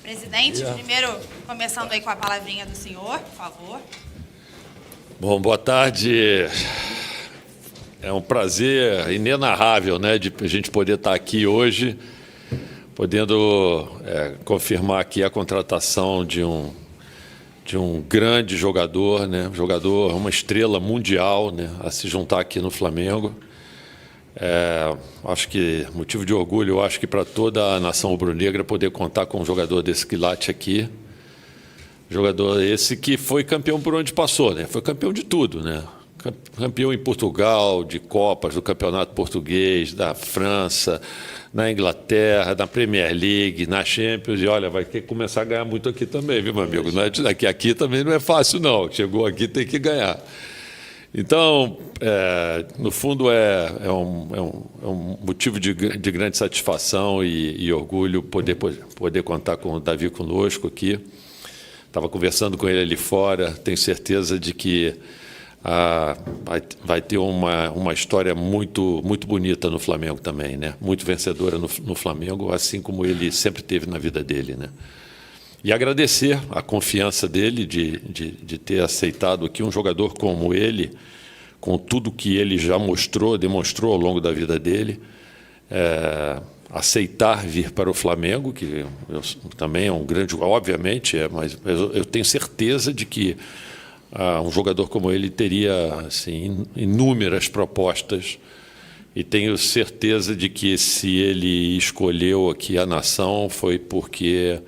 Presidente, primeiro, começando aí com a palavrinha do senhor, por favor. Bom, boa tarde. É um prazer inenarrável, né, de a gente poder estar aqui hoje, podendo confirmar aqui a contratação de um grande jogador, né, uma estrela mundial, né, a se juntar aqui no Flamengo. Acho que motivo de orgulho, eu acho que para toda a nação rubro-negra poder contar com um jogador desse quilate aqui. Jogador esse que foi campeão por onde passou, né? Foi campeão de tudo, né? Campeão em Portugal, de Copas, do Campeonato Português, da França, na Inglaterra, na Premier League, na Champions. E olha, vai ter que começar a ganhar muito aqui também, viu, meu amigo? Aqui também não é fácil, não. Chegou aqui, tem que ganhar. Então, no fundo, é um motivo de grande satisfação e orgulho poder contar com o Davi conosco aqui. Estava conversando com ele ali fora, tenho certeza de que vai ter uma história muito, muito bonita no Flamengo também, né? Muito vencedora no Flamengo, assim como ele sempre teve na vida dele, né? E agradecer a confiança dele de ter aceitado aqui um jogador como ele, com tudo que ele já demonstrou ao longo da vida dele, aceitar vir para o Flamengo, que também é um grande, obviamente, mas eu tenho certeza de que um jogador como ele teria assim, inúmeras propostas, e tenho certeza de que se ele escolheu aqui a nação foi porque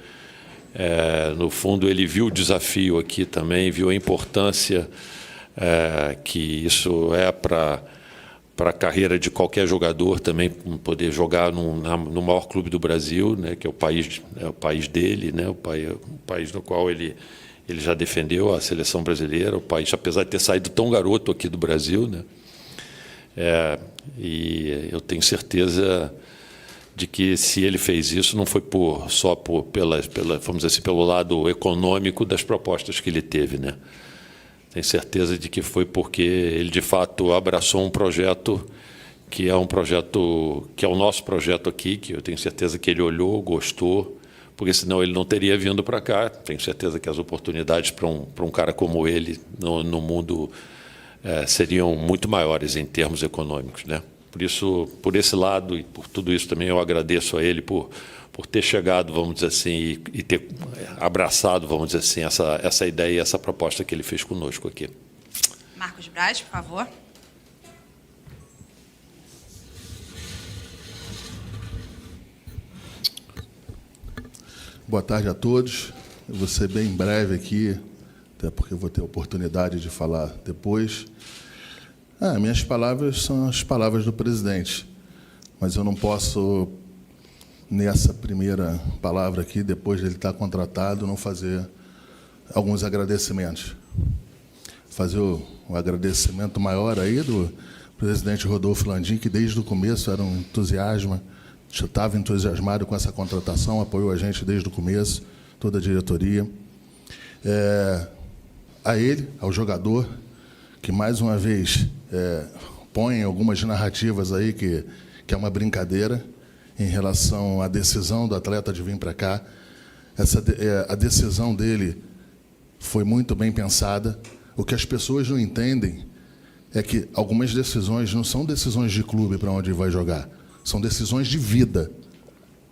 no fundo, ele viu o desafio aqui também, viu a importância que isso para a carreira de qualquer jogador também, poder jogar no maior clube do Brasil, né, que é o país dele, né, o país no qual ele já defendeu a seleção brasileira, o país, apesar de ter saído tão garoto aqui do Brasil, né, e eu tenho certeza de que se ele fez isso não foi só vamos dizer assim, pelo lado econômico das propostas que ele teve, né? Tenho certeza de que foi porque ele de fato abraçou um projeto que é o nosso projeto aqui, que eu tenho certeza que ele olhou, gostou, porque senão ele não teria vindo para cá. Tenho certeza que as oportunidades para um cara como ele no mundo seriam muito maiores em termos econômicos, né? Por isso, por esse lado e por tudo isso também eu agradeço a ele por ter chegado, vamos dizer assim, e ter abraçado, vamos dizer assim, essa ideia e essa proposta que ele fez conosco aqui. Marcos Braz, por favor. Boa tarde a todos. Eu vou ser bem breve aqui, até porque eu vou ter a oportunidade de falar depois. Minhas palavras são as palavras do presidente, mas eu não posso, nessa primeira palavra aqui, depois de ele estar contratado, não fazer alguns agradecimentos. Fazer o agradecimento maior aí do presidente Rodolfo Landim, que desde o começo era um entusiasmo, estava entusiasmado com essa contratação, apoiou a gente desde o começo, toda a diretoria. A ele, ao jogador, que mais uma vez põe algumas narrativas aí que é uma brincadeira em relação à decisão do atleta de vir para cá. A decisão dele foi muito bem pensada. O que as pessoas não entendem é que algumas decisões não são decisões de clube para onde vai jogar, são decisões de vida.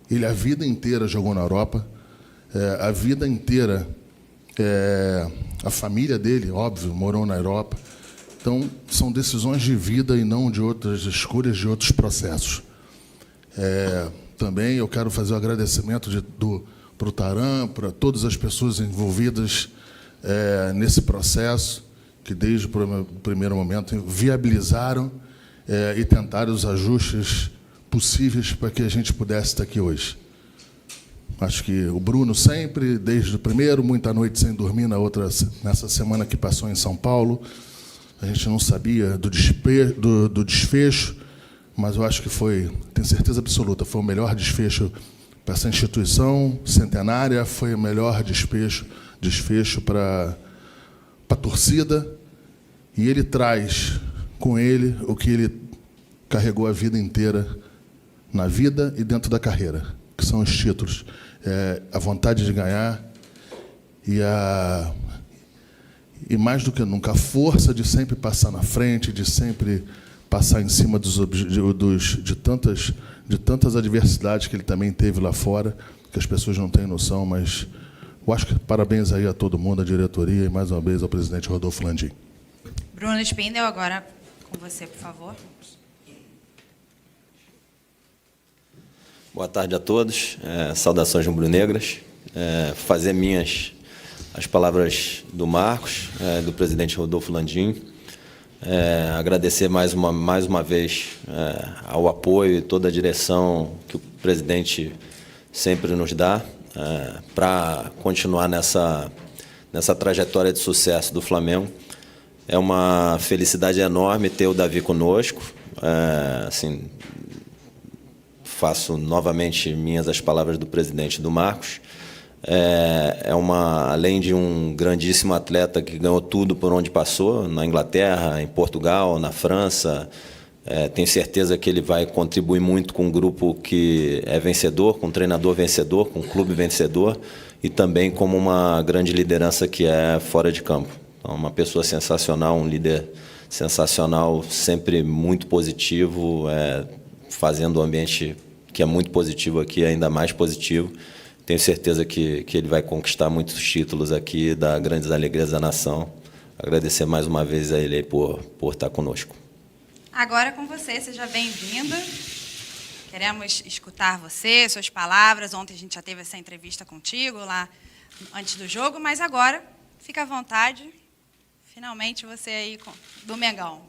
Ele a vida inteira jogou na Europa, a vida inteira, a família dele, óbvio, morou na Europa. Então, são decisões de vida e não de outras escolhas, de outros processos. Também eu quero fazer o agradecimento para o Taran, para todas as pessoas envolvidas nesse processo, que desde o primeiro momento viabilizaram e tentaram os ajustes possíveis para que a gente pudesse estar aqui hoje. Acho que o Bruno sempre, desde o primeiro, muita noite sem dormir, nessa semana que passou em São Paulo. A gente não sabia do desfecho, mas eu acho que tenho certeza absoluta, foi o melhor desfecho para essa instituição centenária, foi o melhor desfecho para a torcida, e ele traz com ele o que ele carregou a vida inteira, na vida e dentro da carreira, que são os títulos. a vontade de ganhar e mais do que nunca, a força de sempre passar na frente, de sempre passar em cima de tantas adversidades que ele também teve lá fora, que as pessoas não têm noção, mas eu acho que parabéns aí a todo mundo, a diretoria, e mais uma vez ao presidente Rodolfo Landim. Bruno Spindel, agora com você, por favor. Boa tarde a todos. Saudações rubro-negras. Fazer minhas as palavras do Marcos, do presidente Rodolfo Landim. Agradecer mais uma vez ao apoio e toda a direção que o presidente sempre nos dá para continuar nessa trajetória de sucesso do Flamengo. É uma felicidade enorme ter o Davi conosco. Assim, faço novamente minhas as palavras do presidente, do Marcos. Além de um grandíssimo atleta que ganhou tudo por onde passou, na Inglaterra, em Portugal, na França, tenho certeza que ele vai contribuir muito com um grupo que é vencedor, com um treinador vencedor, com um clube vencedor e também como uma grande liderança que é fora de campo. Então, uma pessoa sensacional, um líder sensacional, sempre muito positivo, fazendo o ambiente que é muito positivo aqui ainda mais positivo. Tenho certeza que ele vai conquistar muitos títulos aqui, dar grandes alegrias à nação. Agradecer mais uma vez a ele por estar conosco. Agora com você, seja bem-vindo. Queremos escutar você, suas palavras. Ontem a gente já teve essa entrevista contigo lá antes do jogo, mas agora fica à vontade. Finalmente você aí do Mengão.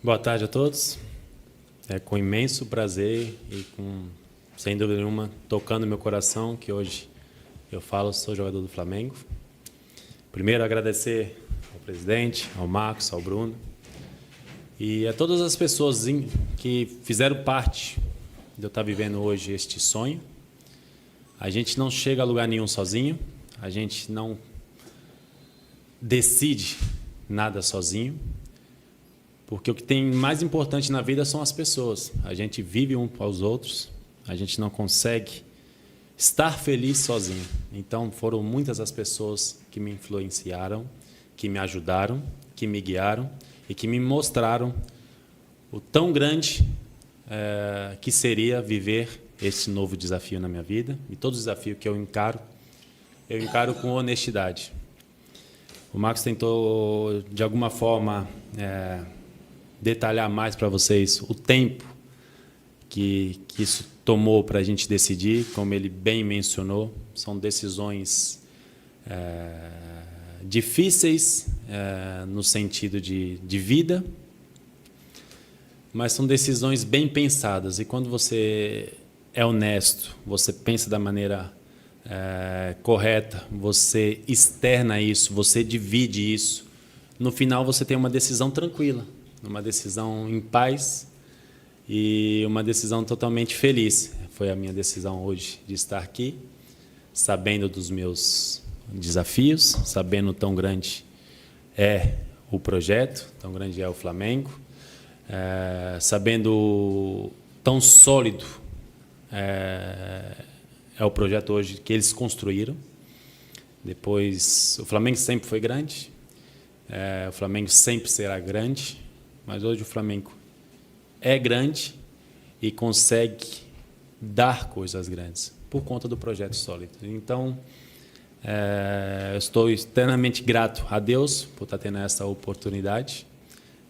Boa tarde a todos. É com imenso prazer e sem dúvida nenhuma, tocando meu coração, que hoje eu falo, sou jogador do Flamengo. Primeiro, agradecer ao presidente, ao Marcos, ao Bruno e a todas as pessoas que fizeram parte de eu estar vivendo hoje este sonho. A gente não chega a lugar nenhum sozinho, a gente não decide nada sozinho, porque o que tem mais importante na vida são as pessoas. A gente vive um para os outros, a gente não consegue estar feliz sozinho. Então, foram muitas as pessoas que me influenciaram, que me ajudaram, que me guiaram e que me mostraram o tão grande que seria viver esse novo desafio na minha vida. E todo desafio que eu encaro com honestidade. O Marcos tentou, de alguma forma, detalhar mais para vocês o tempo que isso tomou para a gente decidir. Como ele bem mencionou, são decisões difíceis no sentido de vida, mas são decisões bem pensadas. E quando você é honesto, você pensa da maneira correta, você externa isso, você divide isso, no final você tem uma decisão tranquila, uma decisão em paz e uma decisão totalmente feliz. Foi a minha decisão hoje de estar aqui, sabendo dos meus desafios, sabendo tão grande é o projeto, tão grande é o Flamengo, sabendo tão sólido é o projeto hoje que eles construíram. Depois, o Flamengo sempre foi grande, o Flamengo sempre será grande, mas hoje o Flamengo é grande e consegue dar coisas grandes por conta do projeto sólido. Então, eu estou eternamente grato a Deus por estar tendo essa oportunidade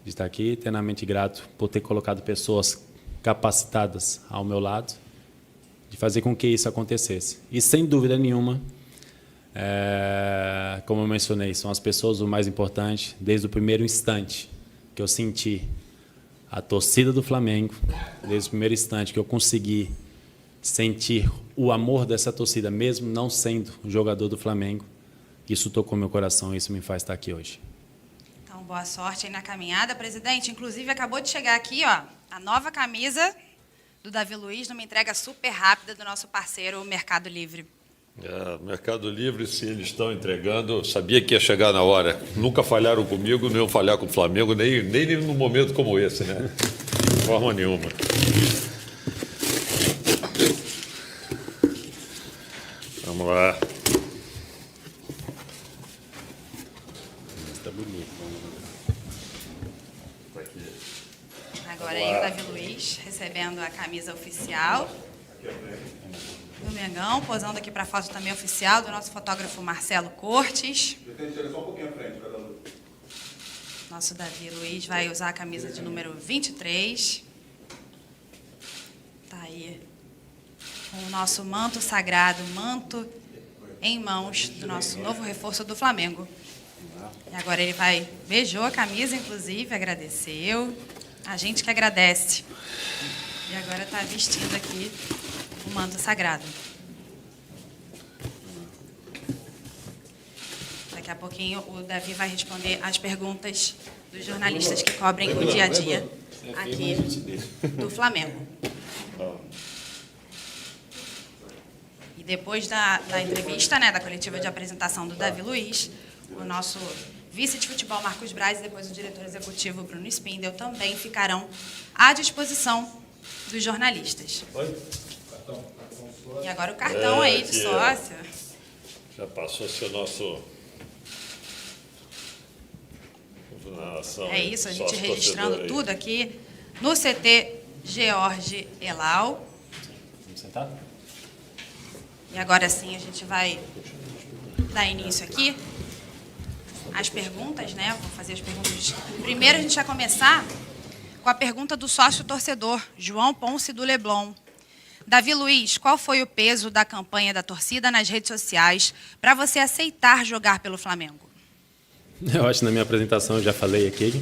de estar aqui, eternamente grato por ter colocado pessoas capacitadas ao meu lado, de fazer com que isso acontecesse. E, sem dúvida nenhuma, como eu mencionei, são as pessoas o mais importante. Desde o primeiro instante que eu senti a torcida do Flamengo, desde o primeiro instante que eu consegui sentir o amor dessa torcida, mesmo não sendo jogador do Flamengo, isso tocou meu coração e isso me faz estar aqui hoje. Então, boa sorte aí na caminhada, presidente. Inclusive, acabou de chegar aqui, ó, a nova camisa do Davi Luiz, numa entrega super rápida do nosso parceiro Mercado Livre. Mercado Livre, se eles estão entregando, eu sabia que ia chegar na hora. Nunca falharam comigo, não iam falhar com o Flamengo, nem num momento como esse, né? De forma nenhuma. Vamos lá. Está bonito. Agora aí o Davi Luiz recebendo a camisa oficial do Mengão, posando aqui para a foto também oficial do nosso fotógrafo Marcelo Cortes. Nosso Davi Luiz vai usar a camisa de número 23. Tá aí com o nosso manto sagrado, manto em mãos do nosso novo reforço do Flamengo. E agora ele beijou a camisa, inclusive, agradeceu. A gente que agradece. E agora está vestindo aqui o manto sagrado. Daqui a pouquinho o Davi vai responder as perguntas dos jornalistas que cobrem o dia a dia aqui do Flamengo. E depois da entrevista, da coletiva de apresentação do Davi Luiz, o nosso vice de futebol Marcos Braz e depois o diretor executivo Bruno Spindel também ficarão à disposição dos jornalistas. E agora o cartão aí de sócio. Já passou a ser nosso... É isso, a gente registrando tudo aqui no CT George Elal. Vamos sentar? E agora sim a gente vai dar início aqui às perguntas, Vou fazer as perguntas. Primeiro a gente vai começar com a pergunta do sócio torcedor, João Ponce do Leblon. Davi Luiz, qual foi o peso da campanha da torcida nas redes sociais para você aceitar jogar pelo Flamengo? Eu acho que na minha apresentação eu já falei aqui,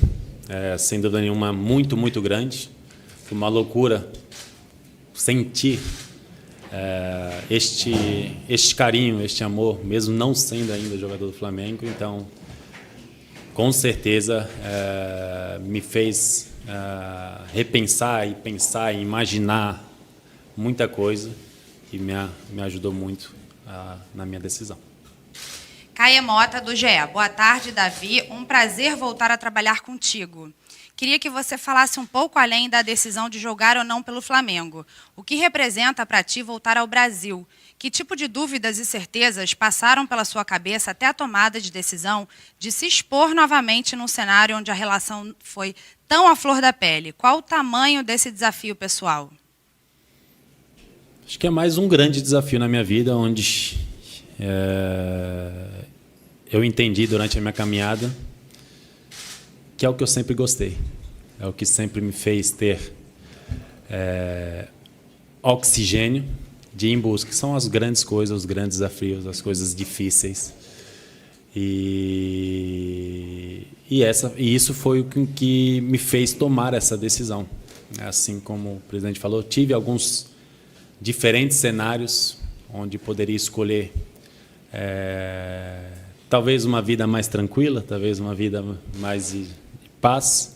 sem dúvida nenhuma, muito, muito grande. Foi uma loucura sentir este carinho, este amor, mesmo não sendo ainda jogador do Flamengo. Então, com certeza, me fez repensar e pensar e imaginar muita coisa e me ajudou muito na minha decisão. Caia Mota, do GE. Boa tarde, Davi. Um prazer voltar a trabalhar contigo. Queria que você falasse um pouco além da decisão de jogar ou não pelo Flamengo. O que representa para ti voltar ao Brasil? Que tipo de dúvidas e certezas passaram pela sua cabeça até a tomada de decisão de se expor novamente num cenário onde a relação foi tão à flor da pele? Qual o tamanho desse desafio pessoal? Acho que é mais um grande desafio na minha vida, onde eu entendi durante a minha caminhada que é o que eu sempre gostei, é o que sempre me fez ter oxigênio de ir em busca, que são as grandes coisas, os grandes desafios, as coisas difíceis. E isso foi o que me fez tomar essa decisão. Assim como o presidente falou, tive alguns diferentes cenários onde poderia escolher talvez uma vida mais tranquila, talvez uma vida mais de paz,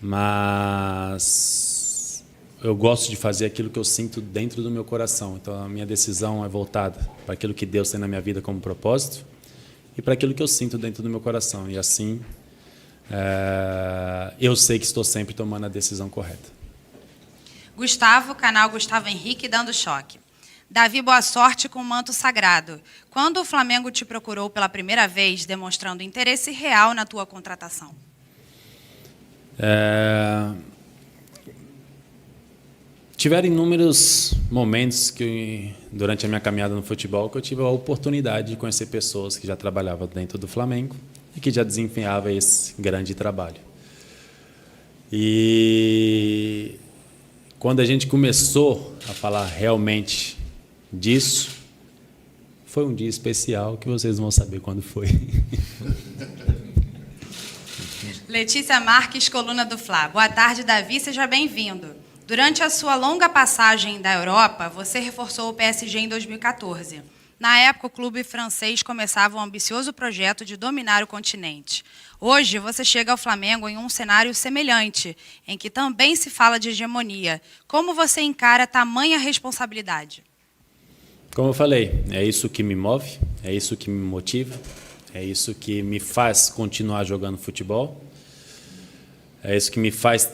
mas eu gosto de fazer aquilo que eu sinto dentro do meu coração. Então a minha decisão é voltada para aquilo que Deus tem na minha vida como propósito e para aquilo que eu sinto dentro do meu coração. E assim eu sei que estou sempre tomando a decisão correta. Gustavo, canal Gustavo Henrique, dando choque. Davi, boa sorte com o manto sagrado. Quando o Flamengo te procurou pela primeira vez, demonstrando interesse real na tua contratação? Tiveram inúmeros momentos durante a minha caminhada no futebol que eu tive a oportunidade de conhecer pessoas que já trabalhavam dentro do Flamengo e que já desempenhavam esse grande trabalho. E quando a gente começou a falar realmente disso, foi um dia especial que vocês vão saber quando foi. Letícia Marques, coluna do Fla. Boa tarde, Davi, seja bem-vindo. Durante a sua longa passagem da Europa, você reforçou o PSG em 2014. Na época, o clube francês começava um ambicioso projeto de dominar o continente. Hoje, você chega ao Flamengo em um cenário semelhante, em que também se fala de hegemonia. Como você encara tamanha responsabilidade? Como eu falei, é isso que me move, é isso que me motiva, é isso que me faz continuar jogando futebol, é isso que me faz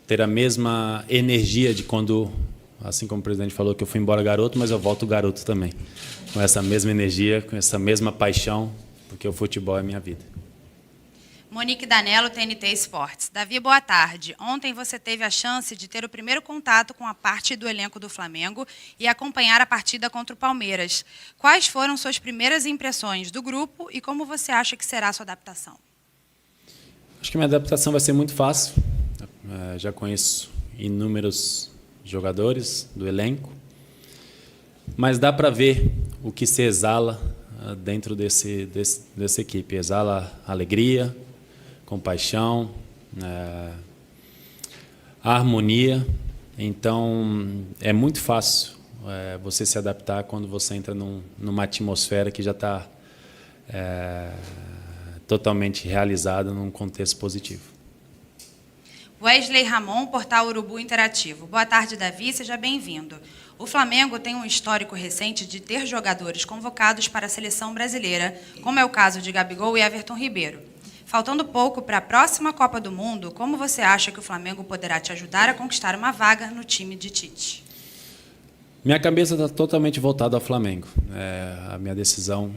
ter a mesma energia de quando Assim como o presidente falou que eu fui embora garoto, mas eu volto garoto também. Com essa mesma energia, com essa mesma paixão, porque o futebol é minha vida. Monique Danello, TNT Esportes. Davi, boa tarde. Ontem você teve a chance de ter o primeiro contato com a parte do elenco do Flamengo e acompanhar a partida contra o Palmeiras. Quais foram suas primeiras impressões do grupo e como você acha que será a sua adaptação? Acho que minha adaptação vai ser muito fácil. Já conheço inúmeros jogadores do elenco, mas dá para ver o que se exala dentro dessa equipe. Exala alegria, compaixão, harmonia. Então, é muito fácil você se adaptar quando você entra numa atmosfera que já está totalmente realizada num contexto positivo. Wesley Ramon, Portal Urubu Interativo. Boa tarde, Davi, seja bem-vindo. O Flamengo tem um histórico recente de ter jogadores convocados para a seleção brasileira, como é o caso de Gabigol e Everton Ribeiro. Faltando pouco para a próxima Copa do Mundo, como você acha que o Flamengo poderá te ajudar a conquistar uma vaga no time de Tite? Minha cabeça está totalmente voltada ao Flamengo. A minha decisão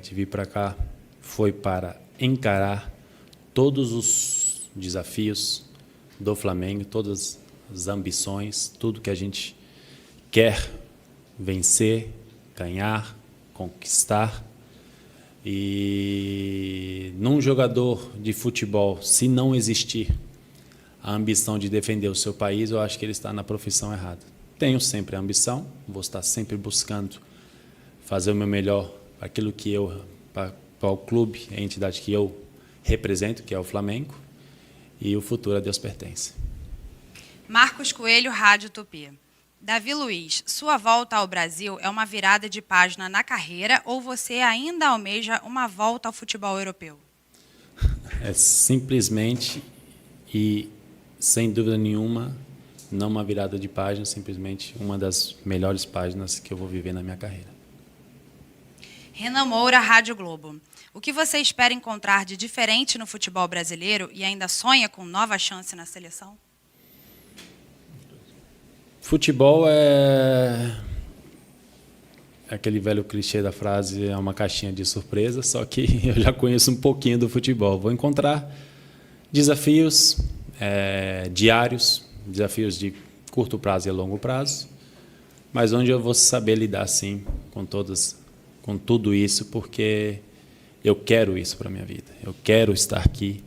de vir para cá foi para encarar todos os desafios do Flamengo, todas as ambições, tudo que a gente quer vencer, ganhar, conquistar. E num jogador de futebol, se não existir a ambição de defender o seu país, eu acho que ele está na profissão errada. Tenho sempre a ambição, vou estar sempre buscando fazer o meu melhor para aquilo que para o clube, a entidade que eu represento, que é o Flamengo, e o futuro a Deus pertence. Marcos Coelho, Rádio Utopia. Davi Luiz, sua volta ao Brasil é uma virada de página na carreira ou você ainda almeja uma volta ao futebol europeu? É simplesmente e sem dúvida nenhuma não uma virada de página, simplesmente uma das melhores páginas que eu vou viver na minha carreira. Renan Moura, Rádio Globo. O que você espera encontrar de diferente no futebol brasileiro e ainda sonha com nova chance na seleção? Futebol é aquele velho clichê da frase, é uma caixinha de surpresa, só que eu já conheço um pouquinho do futebol. Vou encontrar desafios diários, desafios de curto prazo e longo prazo, mas onde eu vou saber lidar, sim, com tudo isso, porque eu quero isso para a minha vida. Eu quero estar aqui,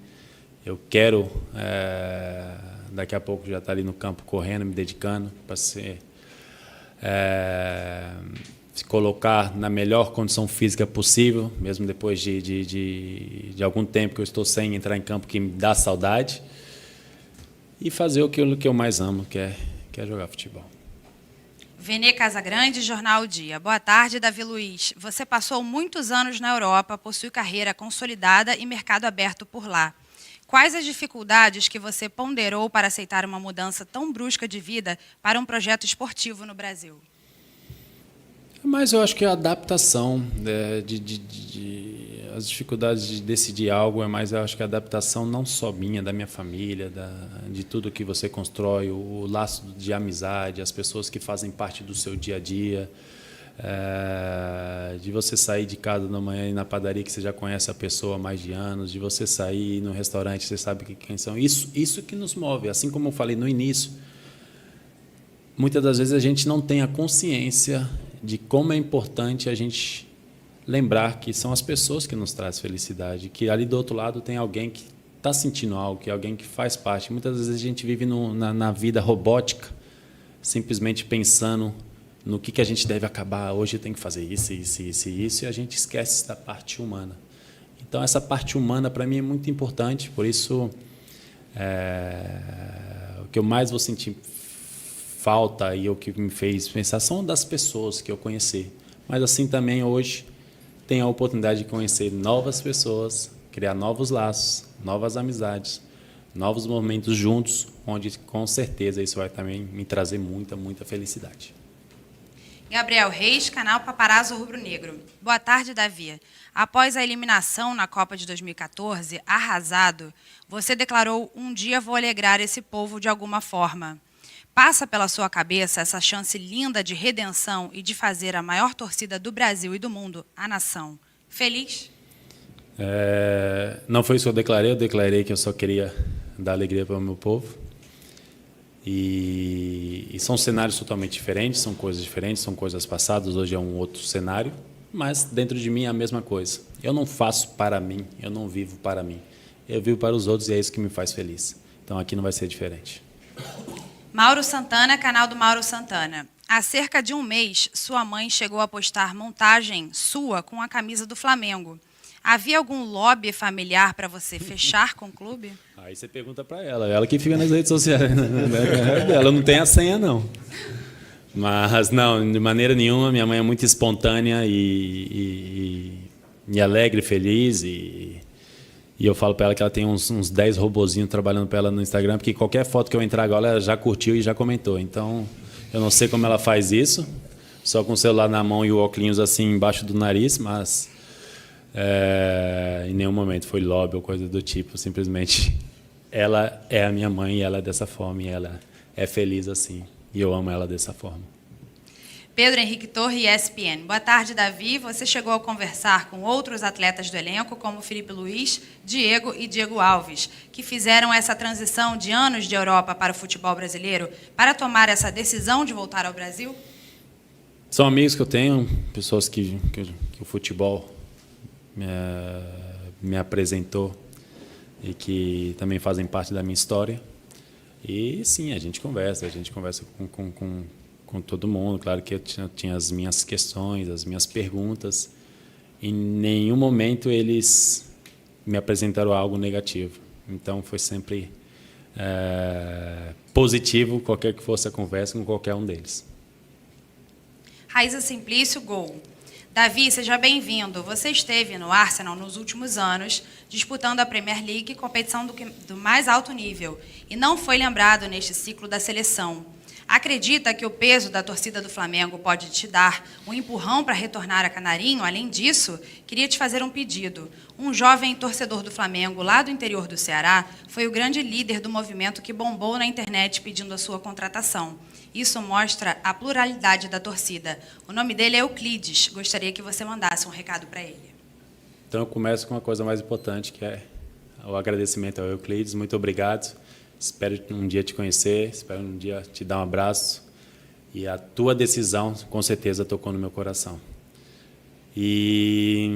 eu quero... daqui a pouco já estar ali no campo correndo, me dedicando para se colocar na melhor condição física possível, mesmo depois de algum tempo que eu estou sem entrar em campo, que me dá saudade, e fazer aquilo que eu mais amo, que é jogar futebol. Venê Casagrande, Jornal O Dia. Boa tarde, Davi Luiz. Você passou muitos anos na Europa, possui carreira consolidada e mercado aberto por lá. Quais as dificuldades que você ponderou para aceitar uma mudança tão brusca de vida para um projeto esportivo no Brasil? Mas eu acho que a adaptação, as dificuldades de decidir algo, eu acho que a adaptação não só minha, da minha família, de tudo que você constrói, o laço de amizade, as pessoas que fazem parte do seu dia a dia, de você sair de casa na manhã e ir na padaria que você já conhece a pessoa há mais de anos, de você sair no restaurante, você sabe quem são. Isso que nos move. Assim como eu falei no início, muitas das vezes a gente não tem a consciência de como é importante a gente lembrar que são as pessoas que nos trazem felicidade, que ali do outro lado tem alguém que está sentindo algo, que é alguém que faz parte. Muitas vezes a gente vive na vida robótica, simplesmente pensando no que a gente deve acabar. Hoje eu tenho que fazer isso, e a gente esquece da parte humana. Então, essa parte humana, para mim, é muito importante, por isso, o que eu mais vou sentir falta e o que me fez pensar são das pessoas que eu conheci. Mas, assim, também, hoje, tenho a oportunidade de conhecer novas pessoas, criar novos laços, novas amizades, novos momentos juntos, onde, com certeza, isso vai também me trazer muita, muita felicidade. Gabriel Reis, canal Paparazzo Rubro Negro. Boa tarde, Davi. Após a eliminação na Copa de 2014, arrasado, você declarou: um dia vou alegrar esse povo de alguma forma. passa pela sua cabeça essa chance linda de redenção e de fazer a maior torcida do Brasil e do mundo, a nação, feliz? Não foi isso que eu declarei que eu só queria dar alegria para o meu povo. E são cenários totalmente diferentes, são coisas diferentes, são coisas passadas, hoje é um outro cenário, mas dentro de mim é a mesma coisa. Eu não faço para mim, eu não vivo para mim. Eu vivo para os outros e é isso que me faz feliz. Então aqui não vai ser diferente. Mauro Santana, canal do Mauro Santana. Há cerca de um mês, sua mãe chegou a postar montagem sua com a camisa do Flamengo. Havia algum lobby familiar para você fechar com o clube? Aí você pergunta para ela que fica nas redes sociais. Ela não tem a senha, não. Mas, não, de maneira nenhuma, minha mãe é muito espontânea e alegre, feliz. E eu falo para ela que ela tem uns 10 robozinhos trabalhando para ela no Instagram, porque qualquer foto que eu entrar agora, ela já curtiu e já comentou. Então, eu não sei como ela faz isso, só com o celular na mão e o óculos assim embaixo do nariz, mas em nenhum momento foi lobby ou coisa do tipo. Simplesmente, ela é a minha mãe e ela é dessa forma e ela é feliz assim. E eu amo ela dessa forma. Pedro Henrique Torre, ESPN. Boa tarde, Davi. Você chegou a conversar com outros atletas do elenco, como Felipe Luiz, Diego e Diego Alves, que fizeram essa transição de anos de Europa para o futebol brasileiro, para tomar essa decisão de voltar ao Brasil? São amigos que eu tenho, pessoas que o futebol me apresentou e que também fazem parte da minha história. E sim, a gente conversa com todo mundo. Claro que eu tinha as minhas questões, as minhas perguntas. Em nenhum momento eles me apresentaram algo negativo. Então foi sempre positivo, qualquer que fosse a conversa com qualquer um deles. Raíza Simplício, Gol. Davi, seja bem-vindo. Você esteve no Arsenal nos últimos anos, disputando a Premier League, competição do mais alto nível, e não foi lembrado neste ciclo da seleção. Acredita que o peso da torcida do Flamengo pode te dar um empurrão para retornar a Canarinho? Além disso, queria te fazer um pedido. Um jovem torcedor do Flamengo, lá do interior do Ceará, foi o grande líder do movimento que bombou na internet pedindo a sua contratação. Isso mostra a pluralidade da torcida. O nome dele é Euclides. Gostaria que você mandasse um recado para ele. Então eu começo com a coisa mais importante, que é o agradecimento ao Euclides. Muito obrigado. Espero um dia te conhecer, espero um dia te dar um abraço. E a tua decisão, com certeza, tocou no meu coração. E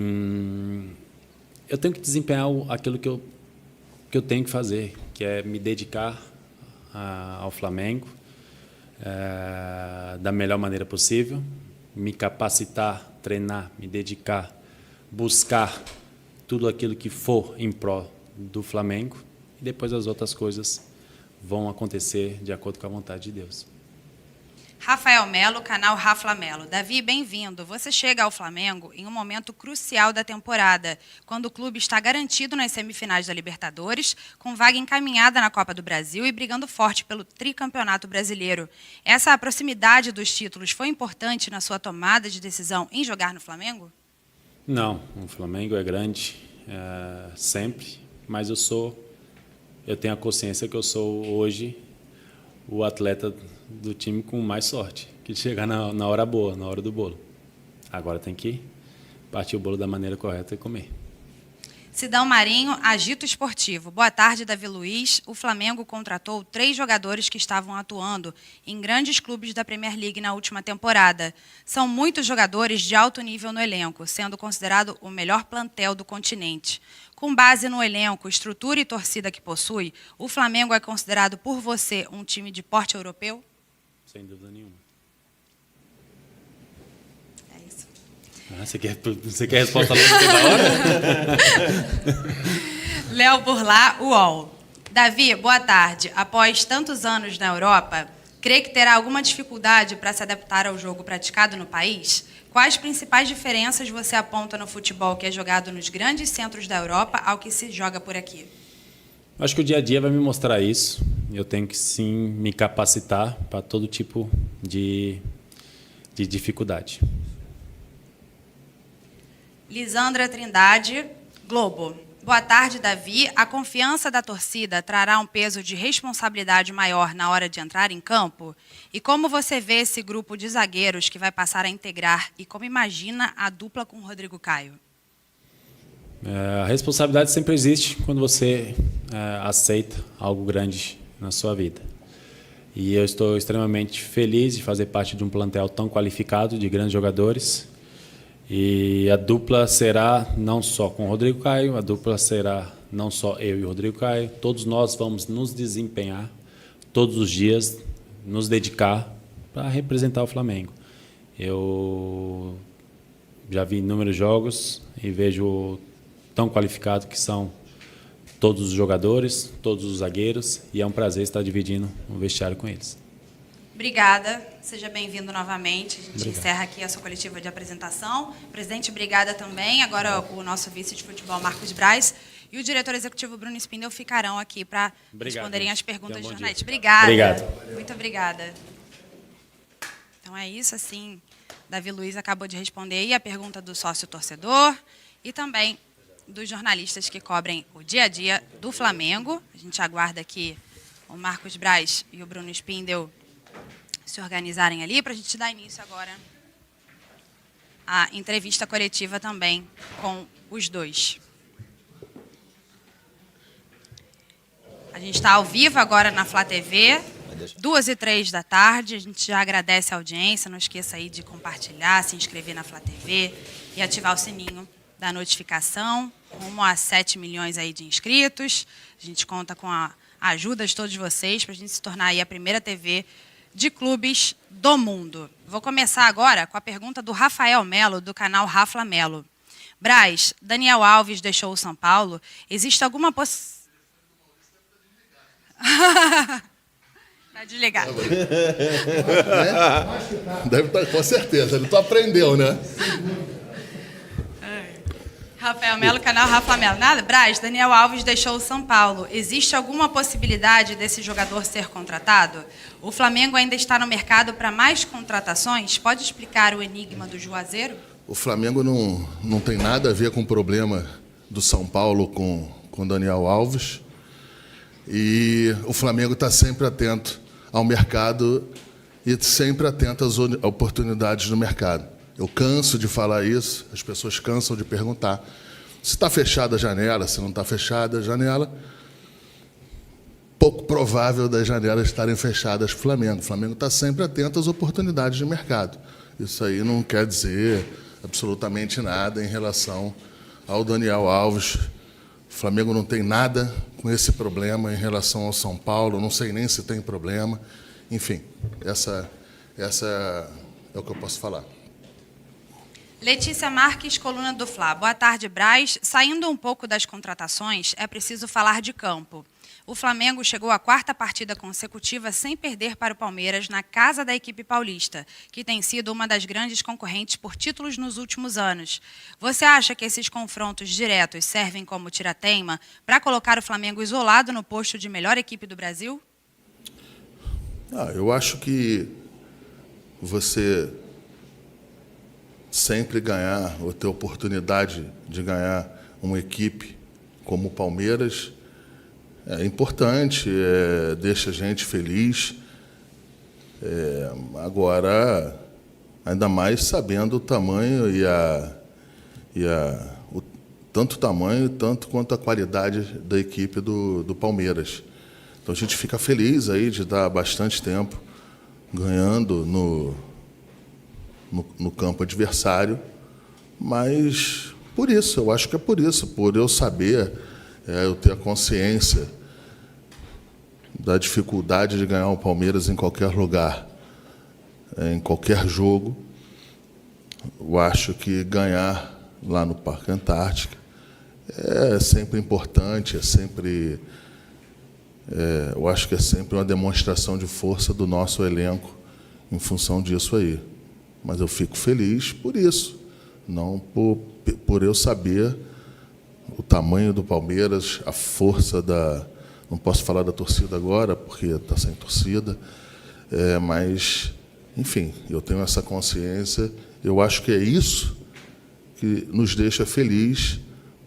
eu tenho que desempenhar aquilo que eu tenho que fazer, que é me dedicar ao Flamengo da melhor maneira possível, me capacitar, treinar, me dedicar, buscar tudo aquilo que for em prol do Flamengo, e depois as outras coisas vão acontecer de acordo com a vontade de Deus. Rafael Melo, canal Rafa Melo. Davi, bem-vindo. Você chega ao Flamengo em um momento crucial da temporada, quando o clube está garantido nas semifinais da Libertadores, com vaga encaminhada na Copa do Brasil e brigando forte pelo tricampeonato brasileiro. Essa proximidade dos títulos foi importante na sua tomada de decisão em jogar no Flamengo? Não, o Flamengo é grande sempre, mas eu tenho a consciência que eu sou hoje o atleta do time com mais sorte, que chegar na hora boa, na hora do bolo. Agora tem que partir o bolo da maneira correta e comer. Sidão Marinho, Agito Esportivo. Boa tarde, Davi Luiz. O Flamengo contratou 3 jogadores que estavam atuando em grandes clubes da Premier League na última temporada. São muitos jogadores de alto nível no elenco, sendo considerado o melhor plantel do continente. Com base no elenco, estrutura e torcida que possui, o Flamengo é considerado por você um time de porte europeu? Sem dúvida nenhuma. É isso. Você quer resposta logo toda hora? Léo Burlá, UOL. Davi, boa tarde. Após tantos anos na Europa, crê que terá alguma dificuldade para se adaptar ao jogo praticado no país? Quais principais diferenças você aponta no futebol que é jogado nos grandes centros da Europa ao que se joga por aqui? Acho que o dia a dia vai me mostrar isso. Eu tenho que, sim, me capacitar para todo tipo de dificuldade. Lisandra Trindade, Globo. Boa tarde, Davi. A confiança da torcida trará um peso de responsabilidade maior na hora de entrar em campo? E como você vê esse grupo de zagueiros que vai passar a integrar e como imagina a dupla com o Rodrigo Caio? A responsabilidade sempre existe quando você aceita algo grande na sua vida. E eu estou extremamente feliz de fazer parte de um plantel tão qualificado, de grandes jogadores. E a dupla será não só com o Rodrigo Caio, a dupla será não só eu e o Rodrigo Caio. Todos nós vamos nos desempenhar todos os dias, nos dedicar para representar o Flamengo. Eu já vi inúmeros jogos e vejo tão qualificado que são todos os jogadores, todos os zagueiros, e é um prazer estar dividindo o vestiário com eles. Obrigada, seja bem-vindo novamente. A gente Obrigado. encerra aqui a sua coletiva de apresentação. Presidente, obrigada também. Agora o nosso vice de futebol, Marcos Braz, e o diretor executivo, Bruno Spindel, ficarão aqui para responderem gente. as perguntas Tenha um dos bom jornalistas. dia. Obrigada. Obrigado. Muito obrigada. Então é isso, assim, Davi Luiz acabou de responder aí a pergunta do sócio-torcedor e também dos jornalistas que cobrem o dia a dia do Flamengo. A gente aguarda aqui o Marcos Braz e o Bruno Spindel se organizarem ali para a gente dar início agora à entrevista coletiva também com os dois. A gente está ao vivo agora na Flá TV, 2h03 da tarde. A gente já agradece a audiência. Não esqueça aí de compartilhar, se inscrever na Flá TV e ativar o sininho da notificação. Rumo a 7 milhões aí de inscritos. A gente conta com a ajuda de todos vocês para a gente se tornar aí a primeira TV de clubes do mundo. Vou começar agora com a pergunta do Rafael Melo, do canal Rafla Melo. Braz, Daniel Alves deixou o São Paulo. Existe alguma possibilidade... Está desligado. Deve estar, com certeza. Ele aprendeu, né? Rafael Melo, canal Rafa Melo. Nada, Braz, Daniel Alves deixou o São Paulo. Existe alguma possibilidade desse jogador ser contratado? O Flamengo ainda está no mercado para mais contratações? Pode explicar o enigma do Juazeiro? O Flamengo não tem nada a ver com o problema do São Paulo com Daniel Alves. E o Flamengo está sempre atento ao mercado e sempre atento às oportunidades do mercado. Eu canso de falar isso, as pessoas cansam de perguntar se está fechada a janela, se não está fechada a janela. Pouco provável das janelas estarem fechadas para o Flamengo. O Flamengo está sempre atento às oportunidades de mercado. Isso aí não quer dizer absolutamente nada em relação ao Daniel Alves. O Flamengo não tem nada com esse problema em relação ao São Paulo, não sei nem se tem problema. Enfim, essa é o que eu posso falar. Letícia Marques, coluna do Fla. Boa tarde, Braz. Saindo um pouco das contratações, é preciso falar de campo. O Flamengo chegou à 4ª partida consecutiva sem perder para o Palmeiras na casa da equipe paulista, que tem sido uma das grandes concorrentes por títulos nos últimos anos. Você acha que esses confrontos diretos servem como tira-teima para colocar o Flamengo isolado no posto de melhor equipe do Brasil? Eu acho que você sempre ganhar, ou ter oportunidade de ganhar uma equipe como o Palmeiras, é importante, deixa a gente feliz. Agora, ainda mais sabendo o tamanho tanto o tamanho, tanto quanto a qualidade da equipe do Palmeiras. Então a gente fica feliz aí de dar bastante tempo ganhando no campo adversário, mas por isso, eu acho que é por isso, por eu saber, eu ter a consciência da dificuldade de ganhar o Palmeiras em qualquer lugar, em qualquer jogo. Eu acho que ganhar lá no Parque Antártica é sempre importante, eu acho que é sempre uma demonstração de força do nosso elenco em função disso aí. Mas eu fico feliz por isso, não por eu saber o tamanho do Palmeiras, a força da... Não posso falar da torcida agora, porque está sem torcida, mas, enfim, eu tenho essa consciência. Eu acho que é isso que nos deixa feliz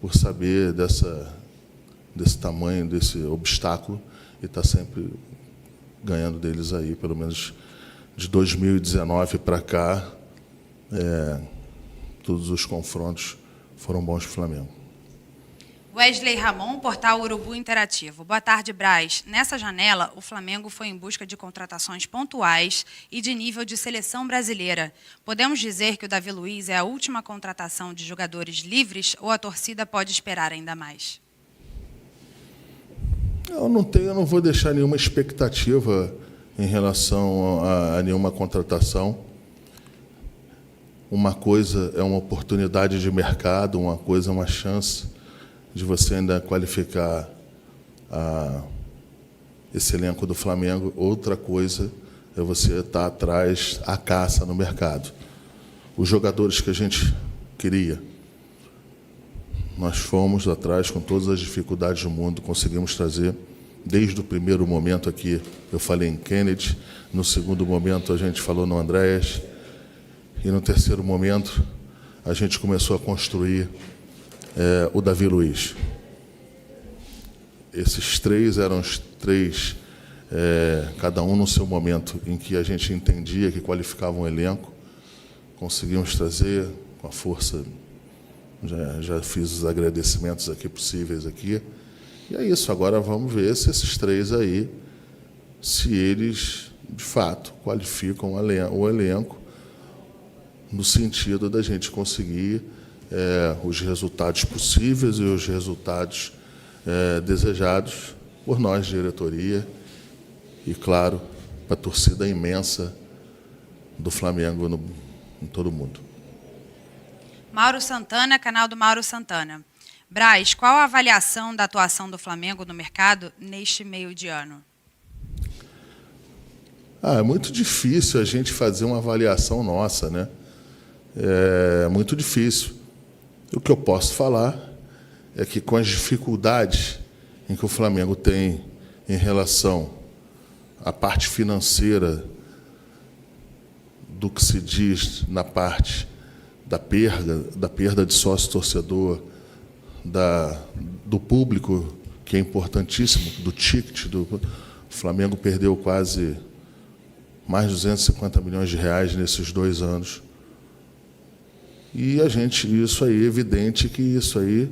por saber desse tamanho, desse obstáculo, e está sempre ganhando deles aí, pelo menos de 2019 para cá, todos os confrontos foram bons para o Flamengo. Wesley Ramon, Portal Urubu Interativo. Boa tarde, Braz. Nessa janela, o Flamengo foi em busca de contratações pontuais e de nível de seleção brasileira. Podemos dizer que o Davi Luiz é a última contratação de jogadores livres ou a torcida pode esperar ainda mais? Eu não vou deixar nenhuma expectativa em relação a nenhuma contratação. Uma coisa é uma oportunidade de mercado, uma coisa é uma chance de você ainda qualificar esse elenco do Flamengo. Outra coisa é você estar atrás à caça no mercado. Os jogadores que a gente queria, nós fomos atrás com todas as dificuldades do mundo, conseguimos trazer. Desde o primeiro momento aqui, eu falei em Kennedy, no segundo momento a gente falou no Andréas, e no terceiro momento a gente começou a construir o Davi Luiz. Esses três eram os três, cada um no seu momento, em que a gente entendia que qualificavam um elenco, conseguimos trazer com a força, já fiz os agradecimentos aqui possíveis aqui, e é isso. Agora vamos ver se esses três aí, se eles, de fato, qualificam o elenco no sentido da gente conseguir os resultados possíveis e os resultados desejados por nós, diretoria, e, claro, para a torcida imensa do Flamengo em todo o mundo. Mauro Santana, canal do Mauro Santana. Braz, qual a avaliação da atuação do Flamengo no mercado neste meio de ano? É muito difícil a gente fazer uma avaliação nossa, né? É muito difícil. O que eu posso falar é que, com as dificuldades em que o Flamengo tem em relação à parte financeira do que se diz na parte da perda de sócio-torcedor, do público, que é importantíssimo, do ticket, o Flamengo perdeu quase mais de 250 milhões de reais nesses 2 anos. E isso aí, é evidente que isso aí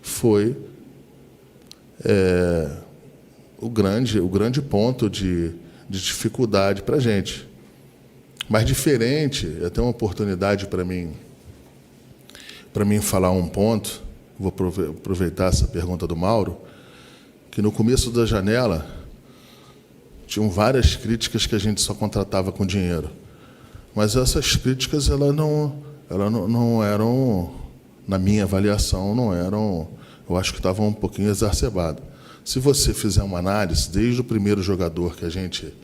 foi o grande ponto de dificuldade para a gente. Mas diferente, é até uma oportunidade para mim falar um ponto, vou aproveitar essa pergunta do Mauro, que no começo da janela tinham várias críticas que a gente só contratava com dinheiro. Mas essas críticas elas não eram, na minha avaliação, não eram, eu acho que estavam um pouquinho exacerbadas. Se você fizer uma análise, desde o primeiro jogador que a gente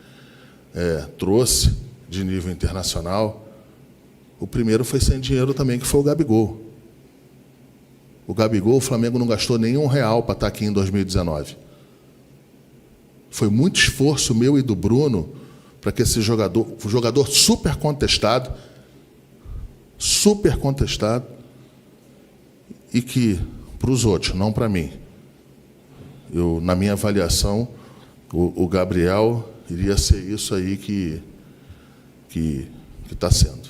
trouxe de nível internacional, o primeiro foi sem dinheiro também, que foi o Gabigol. O Gabigol, o Flamengo não gastou nenhum real para estar aqui em 2019. Foi muito esforço meu e do Bruno para que esse jogador super contestado, e que, para os outros, não para mim, na minha avaliação, o Gabriel iria ser isso aí que está sendo.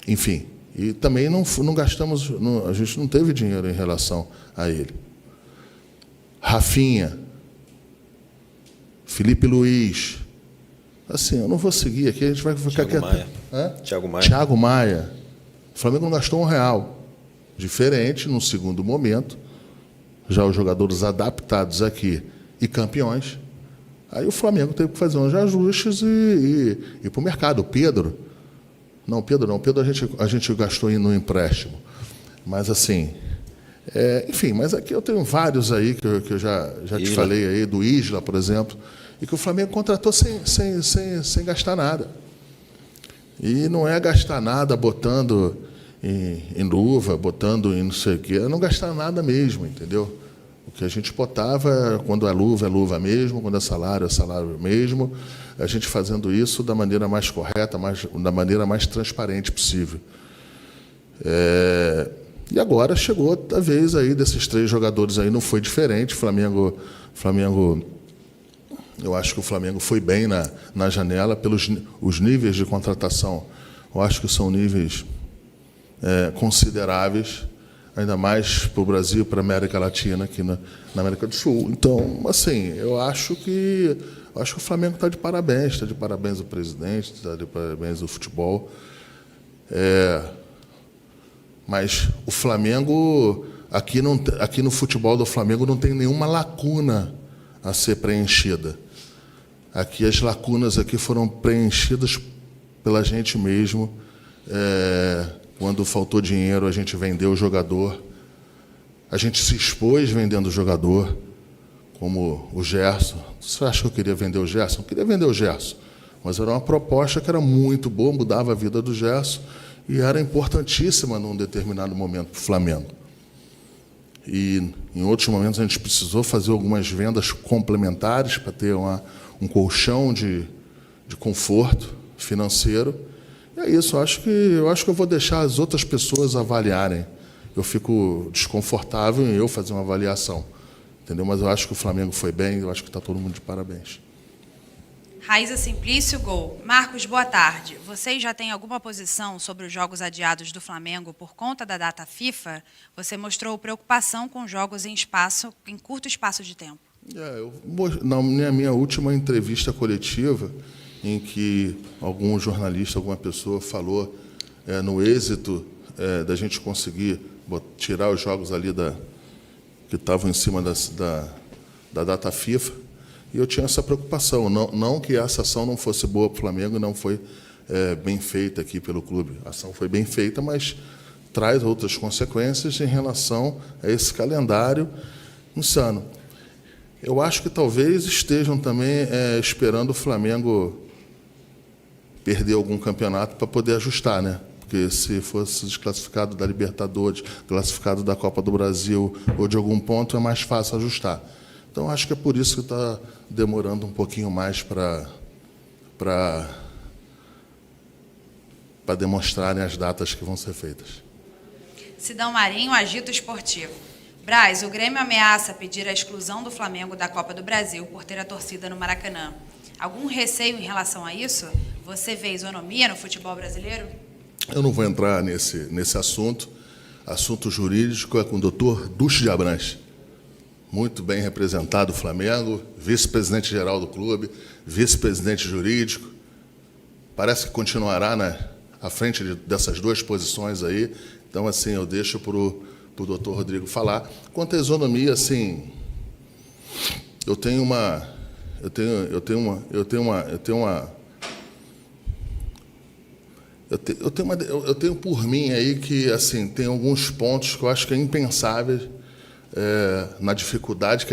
Enfim, e também não gastamos, a gente não teve dinheiro em relação a ele. Rafinha, Felipe Luiz, assim, eu não vou seguir aqui, a gente vai ficar quieto. Thiago Maia. O Flamengo não gastou um real. Diferente, no segundo momento, já os jogadores adaptados aqui e campeões. Aí o Flamengo teve que fazer uns ajustes e ir para o mercado. O Pedro a gente gastou no empréstimo. Mas assim, enfim, mas aqui eu tenho vários aí que eu já te falei aí, do Isla, por exemplo, e que o Flamengo contratou sem gastar nada. E não é gastar nada botando em luva, botando em não sei o quê, é não gastar nada mesmo, entendeu? O que a gente botava, quando é luva mesmo, quando é salário mesmo, a gente fazendo isso da maneira mais correta, da maneira mais transparente possível. E agora chegou a vez aí desses 3 jogadores aí, não foi diferente. Flamengo, eu acho que o Flamengo foi bem na janela, pelos os níveis de contratação. Eu acho que são níveis consideráveis, ainda mais para o Brasil e para a América Latina, aqui na América do Sul. Então, assim, eu acho que o Flamengo está de parabéns o presidente, está de parabéns o futebol. Mas o Flamengo, aqui no futebol do Flamengo, não tem nenhuma lacuna a ser preenchida. Aqui as lacunas aqui foram preenchidas pela gente mesmo. Quando faltou dinheiro, a gente vendeu o jogador. A gente se expôs vendendo o jogador, como o Gerson. Você acha que eu queria vender o Gerson? Eu queria vender o Gerson. Mas era uma proposta que era muito boa, mudava a vida do Gerson e era importantíssima num determinado momento para o Flamengo. E, em outros momentos, a gente precisou fazer algumas vendas complementares para ter um colchão de conforto financeiro. E é isso, eu acho que eu vou deixar as outras pessoas avaliarem. Eu fico desconfortável em eu fazer uma avaliação, entendeu? Mas eu acho que o Flamengo foi bem, eu acho que está todo mundo de parabéns. Raíza Simplício, gol. Marcos, boa tarde. Vocês já têm alguma posição sobre os jogos adiados do Flamengo por conta da data FIFA? Você mostrou preocupação com jogos em curto espaço de tempo. Na minha última entrevista coletiva, em que algum jornalista, alguma pessoa falou no êxito da gente conseguir tirar os jogos ali que estavam em cima da data FIFA, e eu tinha essa preocupação, não que essa ação não fosse boa para o Flamengo, não foi bem feita aqui pelo clube. A ação foi bem feita, mas traz outras consequências em relação a esse calendário insano. Eu acho que talvez estejam também esperando o Flamengo perder algum campeonato para poder ajustar, né? Porque se fosse desclassificado da Libertadores, classificado da Copa do Brasil ou de algum ponto, é mais fácil ajustar. Então, acho que é por isso que está demorando um pouquinho mais para demonstrarem as datas que vão ser feitas. Sidão Marinho, Agito Esportivo. Braz, o Grêmio ameaça pedir a exclusão do Flamengo da Copa do Brasil por ter a torcida no Maracanã. Algum receio em relação a isso? Você vê isonomia no futebol brasileiro? Eu não vou entrar nesse assunto. Assunto jurídico é com o doutor Ducho de Abranches. Muito bem representado o Flamengo, vice-presidente-geral do clube, vice-presidente jurídico. Parece que continuará à frente dessas 2 posições aí. Então, assim, eu deixo para o doutor Rodrigo falar. Quanto à isonomia, assim, eu tenho por mim aí que, assim, tem alguns pontos que eu acho que é impensáveis na dificuldade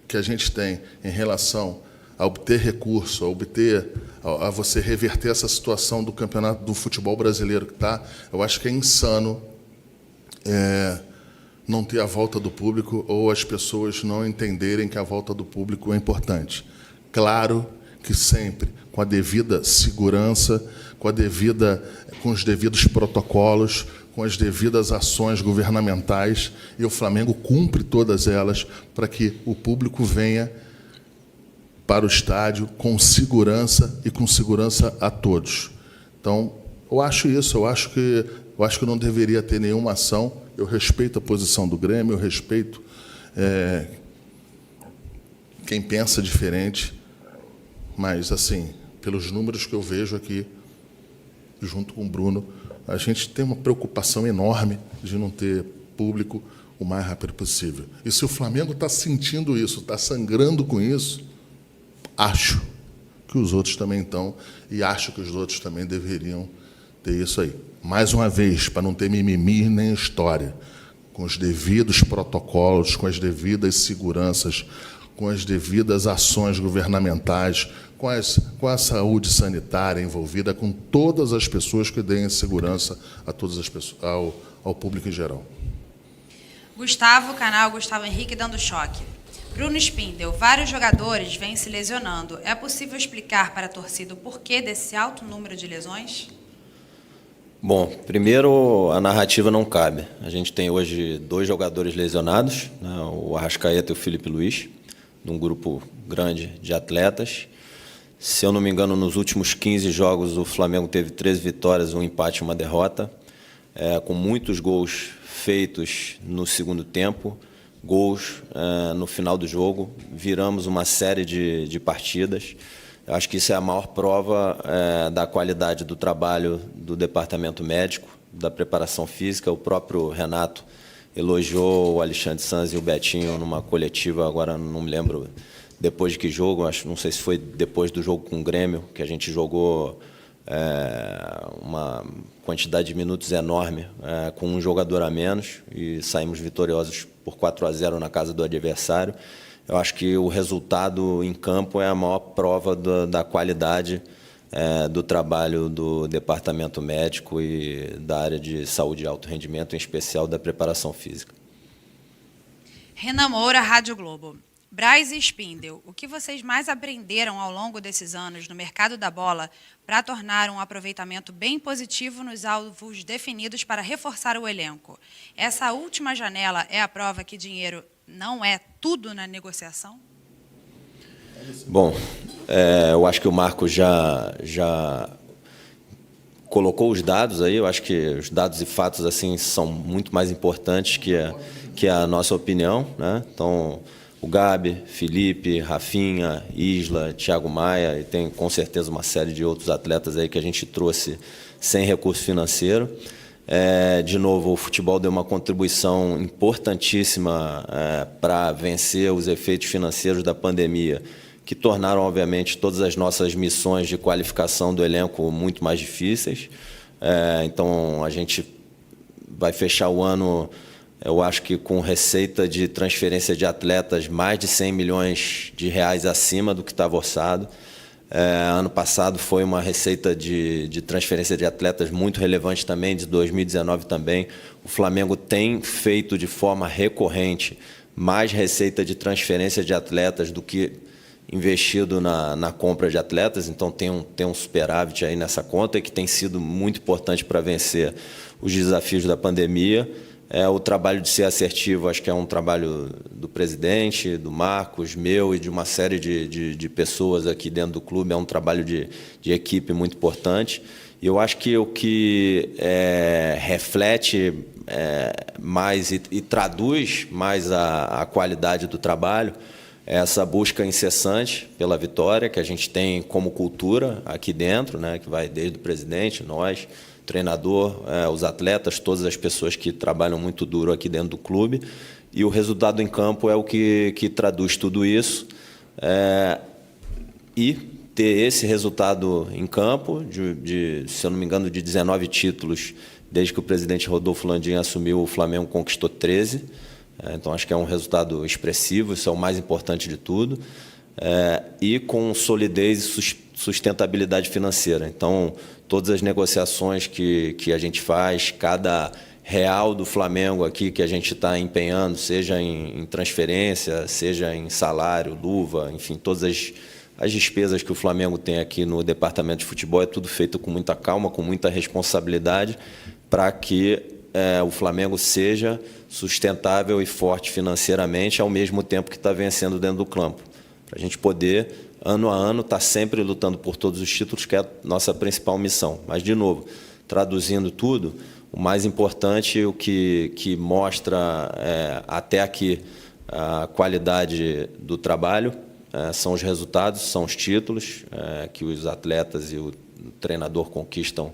que a gente tem em relação a obter recurso, a você reverter essa situação do campeonato do futebol brasileiro que está. Eu acho que é insano não ter a volta do público ou as pessoas não entenderem que a volta do público é importante. Claro que sempre com a devida segurança, com os devidos protocolos, com as devidas ações governamentais, e o Flamengo cumpre todas elas para que o público venha para o estádio com segurança e com segurança a todos. Então, eu acho isso, eu acho que não deveria ter nenhuma ação. Eu respeito a posição do Grêmio, eu respeito quem pensa diferente, mas, assim, pelos números que eu vejo aqui, junto com o Bruno, a gente tem uma preocupação enorme de não ter público o mais rápido possível. E se o Flamengo está sentindo isso, está sangrando com isso, acho que os outros também estão, e acho que os outros também deveriam ter isso aí. Mais uma vez, para não ter mimimi nem história, com os devidos protocolos, com as devidas seguranças, com as devidas ações governamentais, com a saúde sanitária envolvida, com todas as pessoas que deem segurança a todas as pessoas, ao público em geral. Gustavo, canal Gustavo Henrique dando choque. Bruno Spindel, vários jogadores vêm se lesionando. É possível explicar para a torcida o porquê desse alto número de lesões? Bom, primeiro, a narrativa não cabe. A gente tem hoje 2 jogadores lesionados, né, o Arrascaeta e o Felipe Luiz, de um grupo grande de atletas. Se eu não me engano, nos últimos 15 jogos, o Flamengo teve 13 vitórias, um empate e uma derrota, com muitos gols feitos no segundo tempo, gols no final do jogo. Viramos uma série de partidas. Eu acho que isso é a maior prova da qualidade do trabalho do departamento médico, da preparação física. O próprio Renato elogiou o Alexandre Sanz e o Betinho numa coletiva, agora não me lembro depois de que jogo, não sei se foi depois do jogo com o Grêmio, que a gente jogou uma quantidade de minutos enorme, com um jogador a menos, e saímos vitoriosos por 4-0 na casa do adversário. Eu acho que o resultado em campo é a maior prova da qualidade do trabalho do departamento médico e da área de saúde e alto rendimento, em especial da preparação física. Renan Moura, Rádio Globo. Braz e Spindel, o que vocês mais aprenderam ao longo desses anos no mercado da bola para tornar um aproveitamento bem positivo nos alvos definidos para reforçar o elenco? Essa última janela é a prova que dinheiro não é tudo na negociação? Bom, eu acho que o Marco já colocou os dados aí. Eu acho que os dados e fatos assim são muito mais importantes que a nossa opinião, né? Então, o Gabi, Felipe, Rafinha, Isla, Thiago Maia, e tem com certeza uma série de outros atletas aí que a gente trouxe sem recurso financeiro. De novo, o futebol deu uma contribuição importantíssima para vencer os efeitos financeiros da pandemia, que tornaram, obviamente, todas as nossas missões de qualificação do elenco muito mais difíceis. Então, a gente vai fechar o ano, eu acho que com receita de transferência de atletas mais de 100 milhões de reais acima do que estava orçado. Ano passado foi uma receita de transferência de atletas muito relevante também, de 2019 também. O Flamengo tem feito de forma recorrente mais receita de transferência de atletas do que investido na compra de atletas, então tem um superávit aí nessa conta, que tem sido muito importante para vencer os desafios da pandemia. O trabalho de ser assertivo, acho que é um trabalho do presidente, do Marcos, meu e de uma série de pessoas aqui dentro do clube. É um trabalho de equipe muito importante. E eu acho que o que reflete mais e traduz mais a qualidade do trabalho é essa busca incessante pela vitória, que a gente tem como cultura aqui dentro, né, que vai desde o presidente, nós, treinador, os atletas, todas as pessoas que trabalham muito duro aqui dentro do clube, e o resultado em campo é o que traduz tudo isso. E ter esse resultado em campo, se eu não me engano, de 19 títulos, desde que o presidente Rodolfo Landim assumiu, o Flamengo conquistou 13. Então, acho que é um resultado expressivo, isso é o mais importante de tudo, e com solidez e sustentabilidade financeira. Então, todas as negociações que a gente faz, cada real do Flamengo aqui que a gente está empenhando, seja em transferência, seja em salário, luva, enfim, todas as despesas que o Flamengo tem aqui no departamento de futebol, é tudo feito com muita calma, com muita responsabilidade, para que o Flamengo seja sustentável e forte financeiramente, ao mesmo tempo que está vencendo dentro do campo. Para a gente poder, ano a ano, estar sempre lutando por todos os títulos, que é a nossa principal missão. Mas, de novo, traduzindo tudo, o mais importante, o que mostra até aqui a qualidade do trabalho, são os resultados, são os títulos que os atletas e o treinador conquistam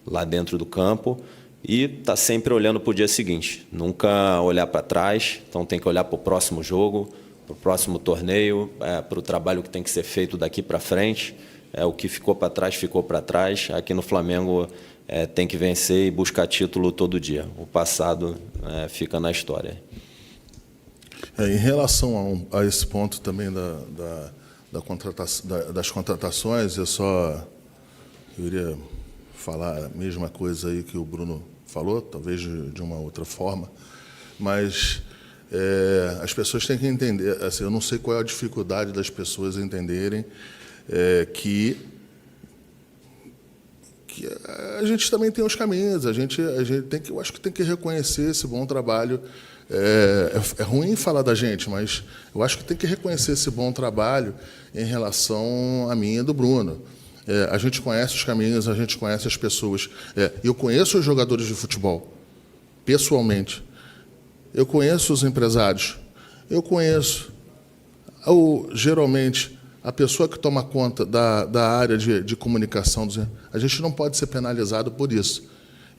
lá dentro do campo, e está sempre olhando para o dia seguinte, nunca olhar para trás. Então tem que olhar para o próximo jogo, para o próximo torneio, para o trabalho que tem que ser feito daqui para frente. O que ficou para trás, ficou para trás. Aqui no Flamengo tem que vencer e buscar título todo dia. O passado fica na história. Em relação a esse ponto também das contratações, eu iria falar a mesma coisa aí que o Bruno falou, talvez de uma outra forma, mas as pessoas têm que entender, assim, eu não sei qual é a dificuldade das pessoas entenderem que que a gente também tem os caminhos, a gente tem que, eu acho que tem que reconhecer esse bom trabalho. É ruim falar da gente, mas eu acho que tem que reconhecer esse bom trabalho em relação a mim e do Bruno. A gente conhece os caminhos, a gente conhece as pessoas. Eu conheço os jogadores de futebol, pessoalmente. Eu conheço os empresários. Eu conheço, geralmente, a pessoa que toma conta da área de comunicação. A gente não pode ser penalizado por isso.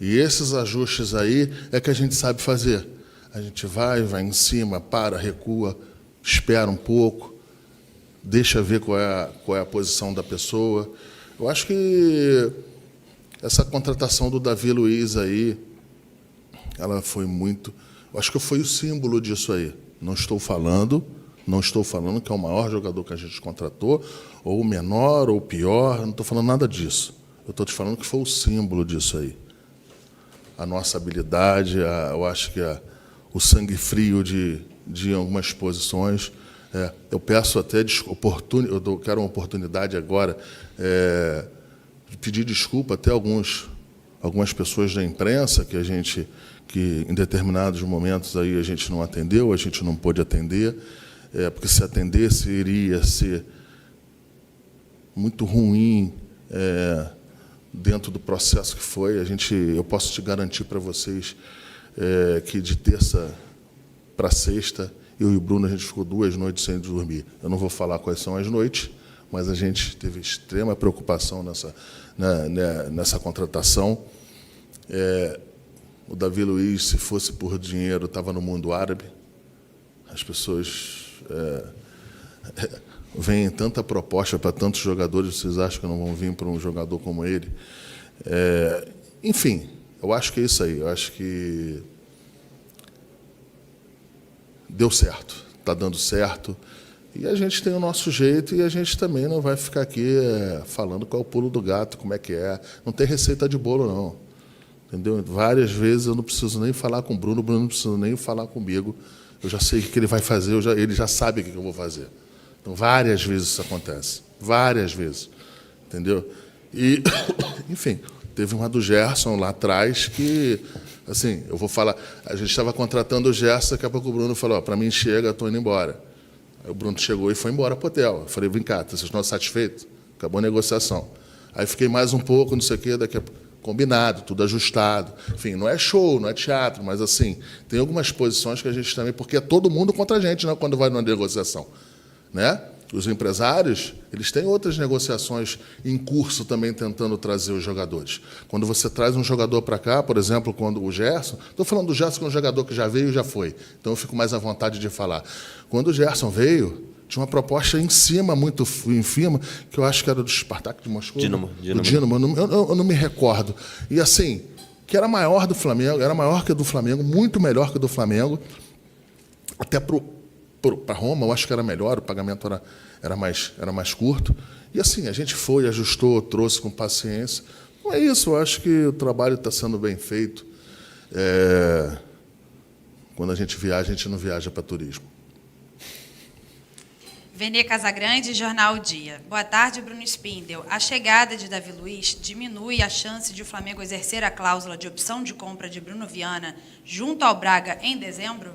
E esses ajustes aí é que a gente sabe fazer. A gente vai em cima, recua, espera um pouco, deixa ver qual é a posição da pessoa. Eu acho que essa contratação do Davi Luiz aí, ela foi muito... Eu acho que foi o símbolo disso aí. Não estou falando que é o maior jogador que a gente contratou, ou o menor, ou o pior, não estou falando nada disso. Eu estou te falando que foi o símbolo disso aí. A nossa habilidade, eu acho que o sangue frio de algumas posições. Eu peço até eu quero uma oportunidade agora de pedir desculpa até algumas pessoas da imprensa que em determinados momentos aí a gente não atendeu, a gente não pôde atender, porque se atendesse iria ser muito ruim dentro do processo que foi. Eu posso te garantir para vocês que de terça para sexta, eu e o Bruno, a gente ficou 2 noites sem dormir. Eu não vou falar quais são as noites, mas a gente teve extrema preocupação nessa contratação. O Davi Luiz, se fosse por dinheiro, estava no mundo árabe. As pessoas veem tanta proposta para tantos jogadores, vocês acham que não vão vir para um jogador como ele? Enfim, eu acho que é isso aí. Eu acho que deu certo, está dando certo. E a gente tem o nosso jeito e a gente também não vai ficar aqui falando qual é o pulo do gato, como é que é. Não tem receita de bolo, não. Entendeu? Várias vezes eu não preciso nem falar com o Bruno não precisa nem falar comigo. Eu já sei o que ele vai fazer, ele já sabe o que eu vou fazer. Então, várias vezes isso acontece. Várias vezes. Entendeu? E, enfim, teve uma do Gerson lá atrás que, assim, eu vou falar... A gente estava contratando o Gerson, daqui a pouco o Bruno falou, para mim chega, estou indo embora. Aí o Bruno chegou e foi embora para o hotel. Eu falei, vem cá, vocês estão satisfeitos? Acabou a negociação. Aí fiquei mais um pouco, não sei o quê, daqui a pouco... Combinado, tudo ajustado. Enfim, não é show, não é teatro, mas, assim, tem algumas posições que a gente também... Porque é todo mundo contra a gente, né, quando vai numa negociação. Né? Os empresários, eles têm outras negociações em curso também tentando trazer os jogadores. Quando você traz um jogador para cá, por exemplo, quando o Gerson... Estou falando do Gerson, que é um jogador que já veio e já foi. Então, eu fico mais à vontade de falar. Quando o Gerson veio... Tinha uma proposta em cima, muito em cima, que eu acho que era do Spartak de Moscou. Dinamo. Do Dinamo, eu não me recordo. E, assim, que era maior do Flamengo, era maior que a do Flamengo, muito melhor que a do Flamengo. Até para Roma, eu acho que era melhor, o pagamento era mais curto. E, assim, a gente foi, ajustou, trouxe com paciência. Então, é isso, eu acho que o trabalho está sendo bem feito. Quando a gente não viaja para turismo. Vene Casagrande, Jornal O Dia. Boa tarde, Bruno Spindel. A chegada de Davi Luiz diminui a chance de o Flamengo exercer a cláusula de opção de compra de Bruno Viana junto ao Braga em dezembro?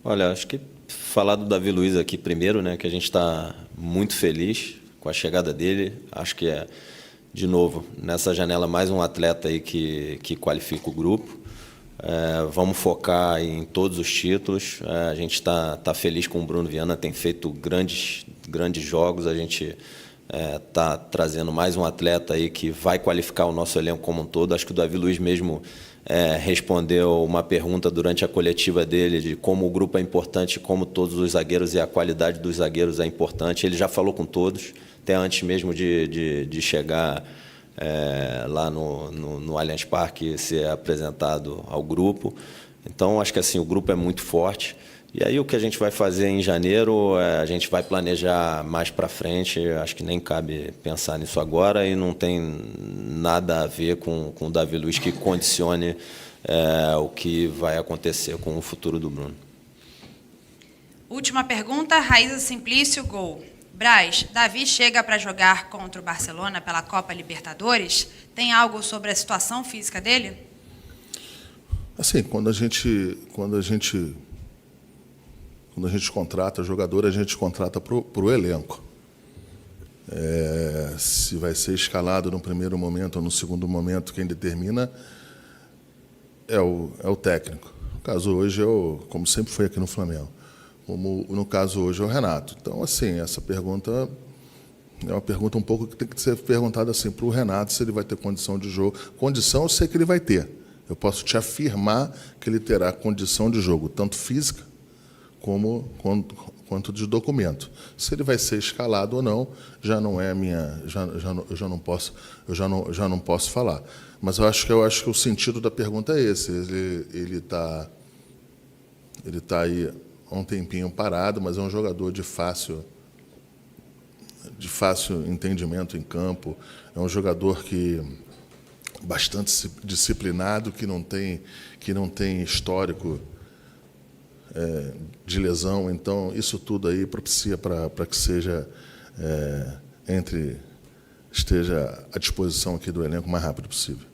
Olha, acho que falar do Davi Luiz aqui primeiro, né, que a gente está muito feliz com a chegada dele. Acho que de novo, nessa janela, mais um atleta aí que qualifica o grupo. Vamos focar em todos os títulos. A gente está feliz com o Bruno Viana, tem feito grandes jogos. A gente está trazendo mais um atleta aí que vai qualificar o nosso elenco como um todo. Acho que o Davi Luiz mesmo respondeu uma pergunta durante a coletiva dele de como o grupo é importante, como todos os zagueiros e a qualidade dos zagueiros é importante. Ele já falou com todos, até antes mesmo de chegar lá no Allianz Parque, ser apresentado ao grupo. Então, acho que assim, o grupo é muito forte. E aí o que a gente vai fazer em janeiro, a gente vai planejar mais para frente. Acho que nem cabe pensar nisso agora e não tem nada a ver com o Davi Luiz que condicione o que vai acontecer com o futuro do Bruno. Última pergunta, Raíza Simplício, Gol. Brás, Davi chega para jogar contra o Barcelona pela Copa Libertadores. Tem algo sobre a situação física dele? Assim, quando a gente contrata jogador, a gente contrata para o elenco. Se vai ser escalado no primeiro momento ou no segundo momento, quem determina é o técnico. No caso hoje, como sempre foi aqui no Flamengo. Como no caso hoje é o Renato. Então, assim, essa pergunta é uma pergunta um pouco que tem que ser perguntada assim para o Renato, se ele vai ter condição de jogo. Condição eu sei que ele vai ter. Eu posso te afirmar que ele terá condição de jogo, tanto física quanto de documento. Se ele vai ser escalado ou não, já não é minha, eu já não posso falar. Mas eu acho que o sentido da pergunta é esse. Ele está aí há um tempinho parado, mas é um jogador de fácil entendimento em campo. É um jogador que bastante disciplinado, que não tem histórico de lesão. Então, isso tudo aí propicia para que esteja à disposição aqui do elenco o mais rápido possível.